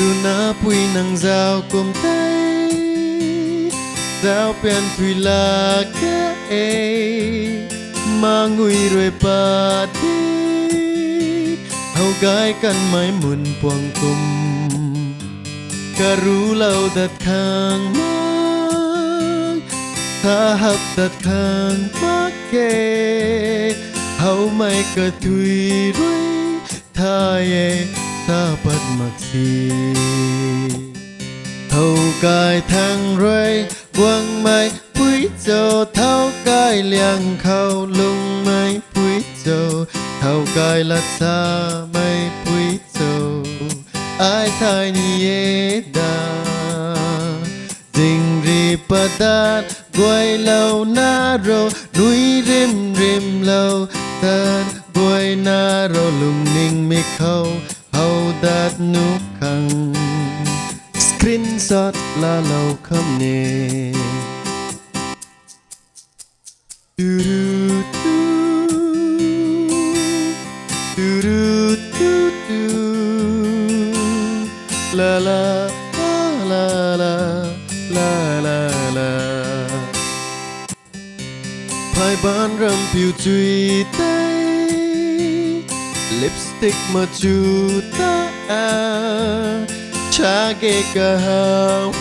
tu na pui nang giao cùng tay giao pen pui la ka e ma ngui rồi pa đi hầu gái căn mái muôn buông cùng karu lau dat khang mang tha hấp dat khang mắc kê hầu mai cả thui rồi tha ye ta bắt mặc si thâu cài thang rồi buông mai quý dầu thâu cài liang khâu lung mai quý dầu thâu cài lát xa mai quý dầu ai thay nhé đà dình ri patat quay lâu na ro núi rim rim lâu tan quay na ro lung ninh mi khâu hầu đạt nụ khăng screenshot là lâu khâm nề la la la la la la la phai bán râm phiêu truy tay lipstick mà chú ta cha ke kahaway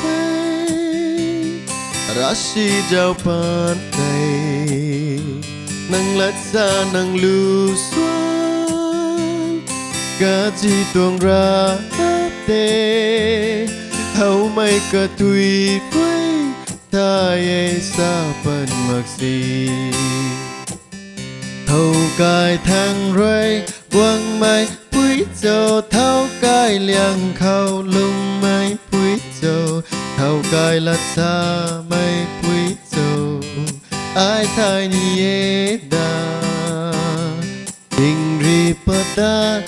rashi jaw pantay nang latsa nang luswan gaji tuang ra te hau mai ka tui quay taye sa pan maksi thâu cài thang rồi quăng mai quý dầu thâu cài liang khâu lung mai quý dầu thâu cài lát xa mai quý dầu ai thay nhé đà tình ri pata